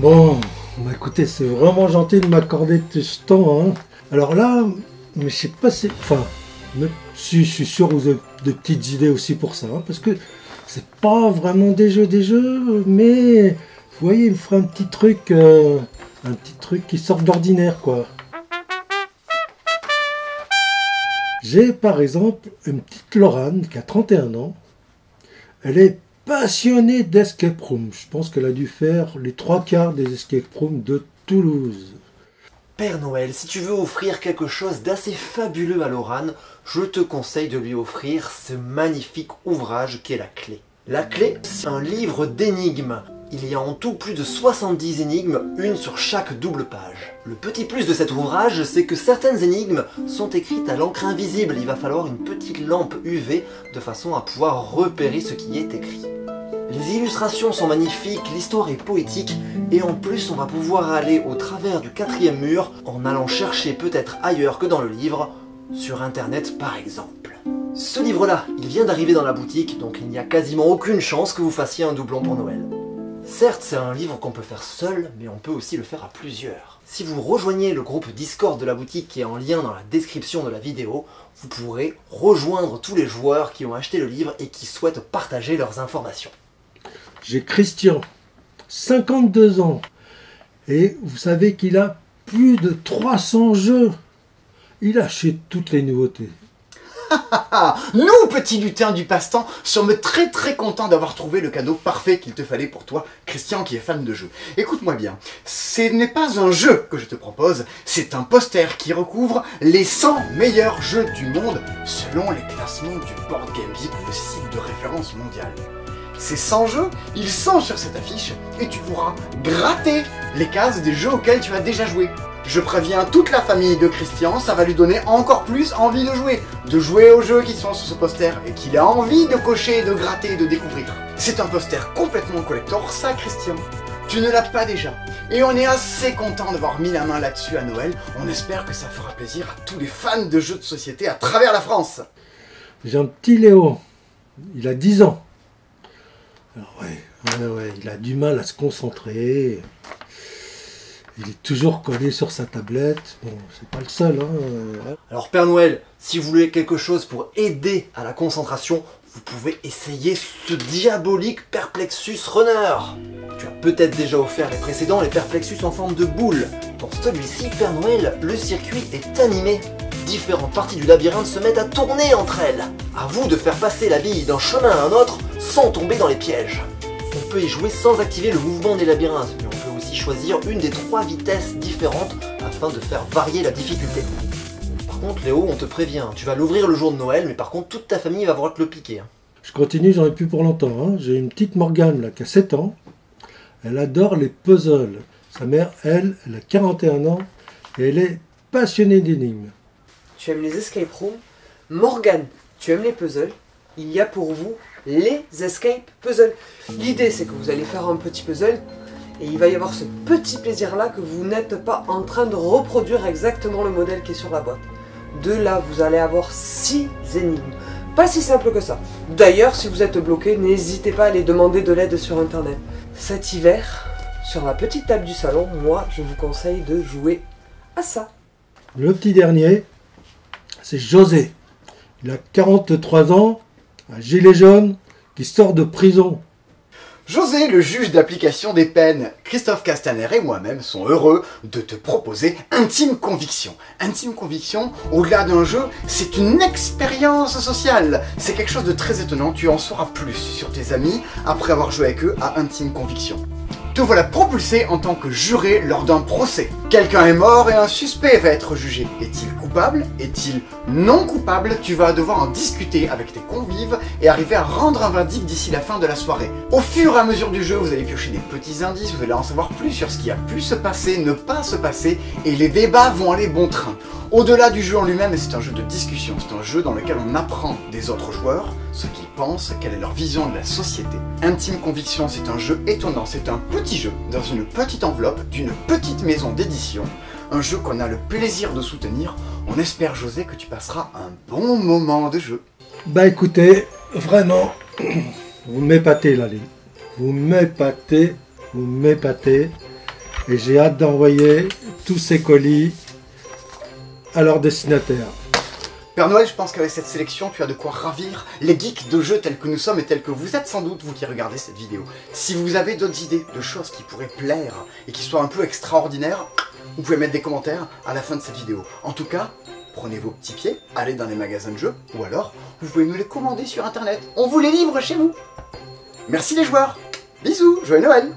Bon, bah écoutez, c'est vraiment gentil de m'accorder tout ce temps, hein. Alors là, mais je sais pas si... Enfin, si, je suis sûr que vous avez de petites idées aussi pour ça, hein, parce que c'est pas vraiment des jeux, mais vous voyez, il me ferait un petit truc qui sort d'ordinaire, quoi. J'ai par exemple une petite Laurane qui a 31 ans. Elle est passionnée d'escape room. Je pense qu'elle a dû faire les 3/4 des escape rooms de Toulouse. Père Noël, si tu veux offrir quelque chose d'assez fabuleux à Laurane, je te conseille de lui offrir ce magnifique ouvrage qu'est La Clé. La Clé, c'est un livre d'énigmes. Il y a en tout plus de 70 énigmes, une sur chaque double page. Le petit plus de cet ouvrage, c'est que certaines énigmes sont écrites à l'encre invisible. Il va falloir une petite lampe UV de façon à pouvoir repérer ce qui est écrit. Les illustrations sont magnifiques, l'histoire est poétique, et en plus on va pouvoir aller au travers du 4e mur en allant chercher peut-être ailleurs que dans le livre, sur internet par exemple. Ce livre-là, il vient d'arriver dans la boutique, donc il n'y a quasiment aucune chance que vous fassiez un doublon pour Noël. Certes, c'est un livre qu'on peut faire seul, mais on peut aussi le faire à plusieurs. Si vous rejoignez le groupe Discord de la boutique qui est en lien dans la description de la vidéo, vous pourrez rejoindre tous les joueurs qui ont acheté le livre et qui souhaitent partager leurs informations. J'ai Christian, 52 ans, et vous savez qu'il a plus de 300 jeux. Il achète toutes les nouveautés. Nous, petits lutins du passe-temps, sommes très contents d'avoir trouvé le cadeau parfait qu'il te fallait pour toi, Christian, qui est fan de jeux. Écoute-moi bien, ce n'est pas un jeu que je te propose, c'est un poster qui recouvre les 100 meilleurs jeux du monde selon les classements du Board Game Geek, le site de référence mondiale. Ces 100 jeux, ils sont sur cette affiche et tu pourras gratter les cases des jeux auxquels tu as déjà joué. Je préviens toute la famille de Christian, ça va lui donner encore plus envie de jouer aux jeux qui sont sur ce poster et qu'il a envie de cocher, de gratter et de découvrir. C'est un poster complètement collector, ça Christian. Tu ne l'as pas déjà. Et on est assez content d'avoir mis la main là-dessus à Noël. On espère que ça fera plaisir à tous les fans de jeux de société à travers la France. J'ai un petit Léo, il a 10 ans. Alors ouais, il a du mal à se concentrer. Il est toujours collé sur sa tablette. Bon, c'est pas le seul, hein. Alors Père Noël, si vous voulez quelque chose pour aider à la concentration, vous pouvez essayer ce diabolique Perplexus Runner. Tu as peut-être déjà offert les précédents, les Perplexus en forme de boule. Dans celui-ci, Père Noël, le circuit est animé. Différentes parties du labyrinthe se mettent à tourner entre elles. À vous de faire passer la bille d'un chemin à un autre sans tomber dans les pièges. On peut y jouer sans activer le mouvement des labyrinthes, mais on peut aussi choisir une des 3 vitesses différentes afin de faire varier la difficulté. Par contre Léo, on te prévient, tu vas l'ouvrir le jour de Noël, mais par contre toute ta famille va vouloir te le piquer. Je continue, j'en ai plus pour longtemps, hein. J'ai une petite Morgane là, qui a 7 ans. Elle adore les puzzles. Sa mère, elle a 41 ans et elle est passionnée d'énigmes. Tu aimes les escape rooms? Morgane, tu aimes les puzzles? Il y a pour vous les escape puzzles. L'idée c'est que vous allez faire un petit puzzle et il va y avoir ce petit plaisir là que vous n'êtes pas en train de reproduire exactement le modèle qui est sur la boîte. De là vous allez avoir 6 énigmes. Pas si simple que ça. D'ailleurs si vous êtes bloqué, n'hésitez pas à aller demander de l'aide sur internet. Cet hiver, sur la petite table du salon, moi je vous conseille de jouer à ça. Le petit dernier, c'est José. Il a 43 ans, un gilet jaune, qui sort de prison. José, le juge d'application des peines, Christophe Castaner et moi-même sont heureux de te proposer Intime Conviction. Intime Conviction, au-delà d'un jeu, c'est une expérience sociale. C'est quelque chose de très étonnant, tu en sauras plus sur tes amis après avoir joué avec eux à Intime Conviction. Te voilà propulsé en tant que juré lors d'un procès. Quelqu'un est mort et un suspect va être jugé. Est-il coupable? Est-il non coupable? Tu vas devoir en discuter avec tes convives et arriver à rendre un verdict d'ici la fin de la soirée. Au fur et à mesure du jeu, vous allez piocher des petits indices, vous allez en savoir plus sur ce qui a pu se passer, ne pas se passer, et les débats vont aller bon train. Au-delà du jeu en lui-même, c'est un jeu de discussion, c'est un jeu dans lequel on apprend des autres joueurs, ce qu'ils pensent, quelle est leur vision de la société. Intime Conviction, c'est un jeu étonnant, c'est un petit jeu dans une petite enveloppe d'une petite maison d'édition, un jeu qu'on a le plaisir de soutenir. On espère, José, que tu passeras un bon moment de jeu. Bah écoutez, vraiment, vous m'épatez là, les. Vous m'épatez, vous m'épatez. Et j'ai hâte d'envoyer tous ces colis à leur destinataire. Père Noël, je pense qu'avec cette sélection, tu as de quoi ravir les geeks de jeux tels que nous sommes et tels que vous êtes sans doute, vous qui regardez cette vidéo. Si vous avez d'autres idées de choses qui pourraient plaire et qui soient un peu extraordinaires, vous pouvez mettre des commentaires à la fin de cette vidéo. En tout cas, prenez vos petits pieds, allez dans les magasins de jeux, ou alors, vous pouvez nous les commander sur internet. On vous les livre chez vous. Merci les joueurs. Bisous, joyeux Noël.